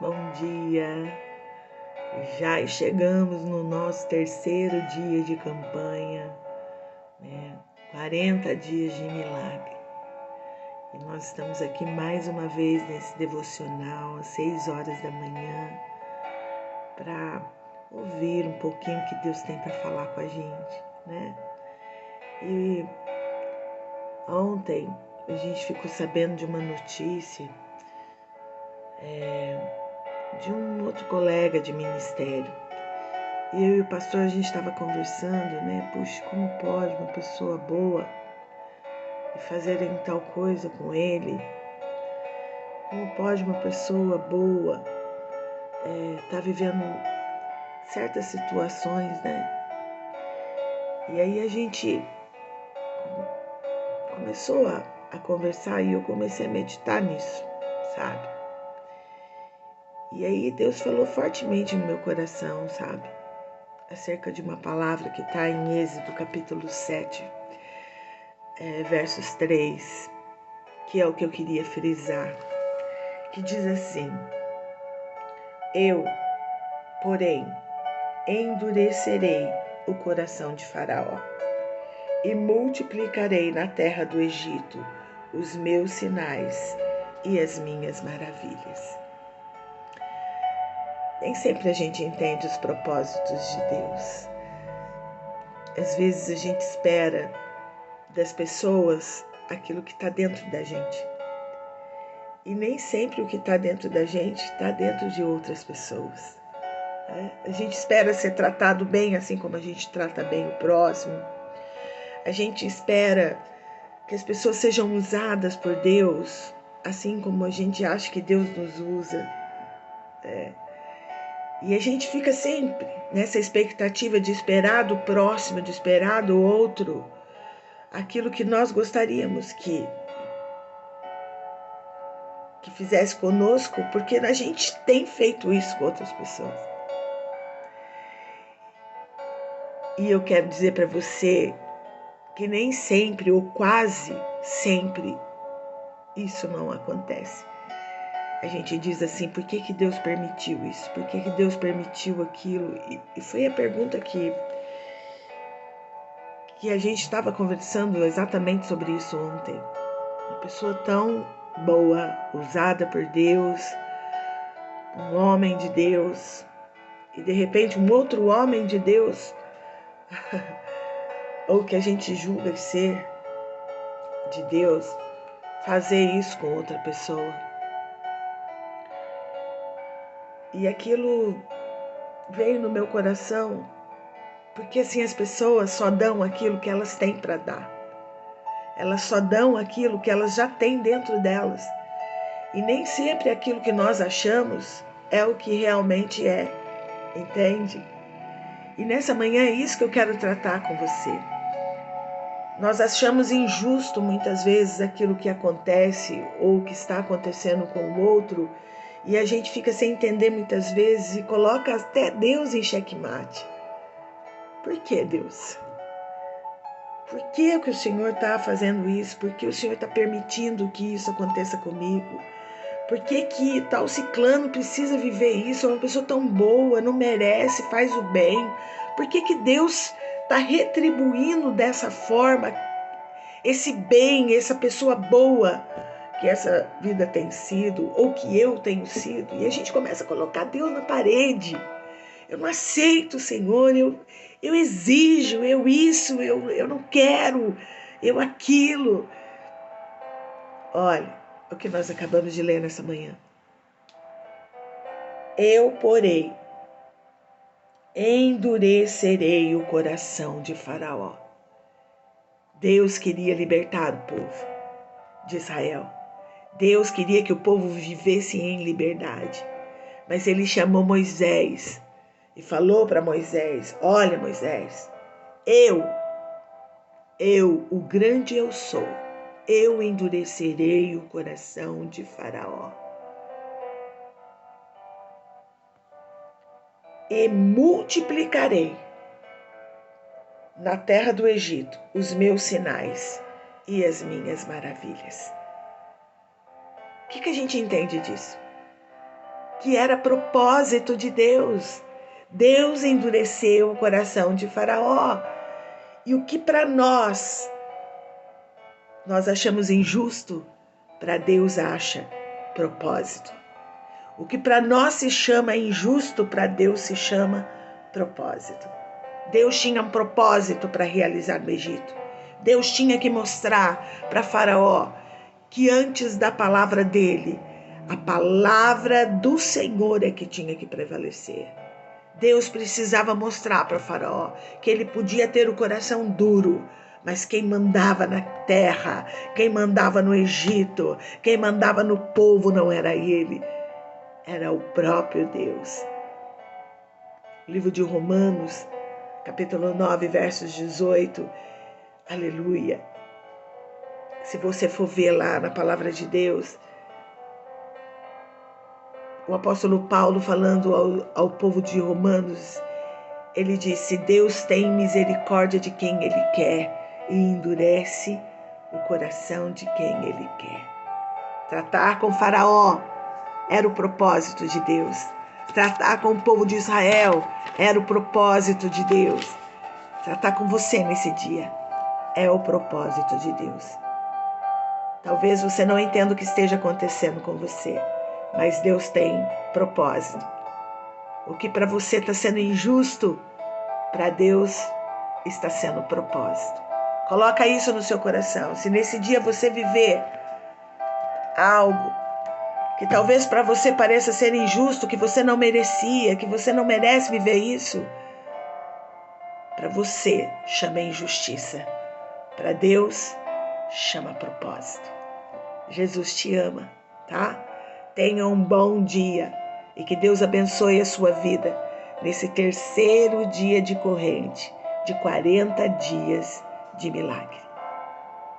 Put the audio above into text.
Bom dia! Já chegamos no nosso terceiro dia de campanha, né? 40 dias de milagre. E nós estamos aqui mais uma vez nesse devocional às 6 horas da manhã para ouvir um pouquinho o que Deus tem para falar com a gente, né? E ontem a gente ficou sabendo de uma notícia de um outro colega de ministério. E eu e o pastor, a gente estava conversando, né? Puxa, como pode uma pessoa boa e fazerem tal coisa com ele? Como pode uma pessoa boa tá vivendo certas situações, né? E aí a gente começou a conversar e eu comecei a meditar nisso, sabe? E aí Deus falou fortemente no meu coração, sabe? Acerca de uma palavra que está em Êxodo capítulo 7, versos 3, que é o que eu queria frisar, que diz assim: Eu, porém, endurecerei o coração de Faraó e multiplicarei na terra do Egito os meus sinais e as minhas maravilhas. Nem sempre a gente entende os propósitos de Deus. Às vezes a gente espera das pessoas aquilo que está dentro da gente. E nem sempre o que está dentro da gente está dentro de outras pessoas. A gente espera ser tratado bem, assim como a gente trata bem o próximo. A gente espera que as pessoas sejam usadas por Deus, assim como a gente acha que Deus nos usa. E a gente fica sempre nessa expectativa de esperar do próximo, de esperar do outro, aquilo que nós gostaríamos que fizesse conosco, porque a gente tem feito isso com outras pessoas. E eu quero dizer para você que nem sempre ou quase sempre isso não acontece. A gente diz assim, por que Deus permitiu isso? Por que Deus permitiu aquilo? E foi a pergunta que a gente estava conversando exatamente sobre isso ontem. Uma pessoa tão boa, usada por Deus, um homem de Deus, e de repente um outro homem de Deus, ou que a gente julga ser de Deus, fazer isso com outra pessoa. E aquilo veio no meu coração, porque assim as pessoas só dão aquilo que elas têm para dar. Elas só dão aquilo que elas já têm dentro delas. E nem sempre aquilo que nós achamos é o que realmente é, entende? E nessa manhã é isso que eu quero tratar com você. Nós achamos injusto muitas vezes aquilo que acontece ou que está acontecendo com o outro, e a gente fica sem entender muitas vezes e coloca até Deus em xeque-mate. Por que Deus? Por que o Senhor está fazendo isso? Por que o Senhor está permitindo que isso aconteça comigo? Por que tal ciclano precisa viver isso? É uma pessoa tão boa, não merece, faz o bem. Por que Deus está retribuindo dessa forma esse bem, essa pessoa boa que essa vida tem sido, ou que eu tenho sido? E a gente começa a colocar Deus na parede. Eu não aceito, Senhor, eu exijo, eu isso, eu não quero, eu aquilo. Olha o que nós acabamos de ler nessa manhã. Eu, porém, endurecerei o coração de Faraó. Deus queria libertar o povo de Israel. Deus queria que o povo vivesse em liberdade. Mas ele chamou Moisés e falou para Moisés: olha, Moisés, eu, o grande eu sou, eu endurecerei o coração de Faraó e multiplicarei na terra do Egito os meus sinais e as minhas maravilhas. O que a gente entende disso? que era propósito de Deus. Deus endureceu o coração de Faraó. E o que para nós achamos injusto, para Deus acha propósito. O que para nós se chama injusto, para Deus se chama propósito. Deus tinha um propósito para realizar no Egito. Deus tinha que mostrar para Faraó que antes da palavra dele, a palavra do Senhor é que tinha que prevalecer. Deus precisava mostrar para Faraó que ele podia ter o coração duro, mas quem mandava na terra, quem mandava no Egito, quem mandava no povo não era ele, era o próprio Deus. Livro de Romanos, capítulo 9, versos 18, aleluia. Se você for ver lá na palavra de Deus, o apóstolo Paulo falando ao povo de Romanos, ele disse: Deus tem misericórdia de quem ele quer e endurece o coração de quem ele quer. Tratar com Faraó era o propósito de Deus. Tratar com o povo de Israel era o propósito de Deus. Tratar com você nesse dia é o propósito de Deus. Talvez você não entenda o que esteja acontecendo com você, mas Deus tem propósito. O que para você está sendo injusto, para Deus está sendo propósito. Coloca isso no seu coração. Se nesse dia você viver algo que talvez para você pareça ser injusto, que você não merecia, que você não merece viver isso, para você chama injustiça. Para Deus chama propósito. Jesus te ama, tá? Tenha um bom dia e que Deus abençoe a sua vida nesse terceiro dia de corrente de 40 dias de milagre.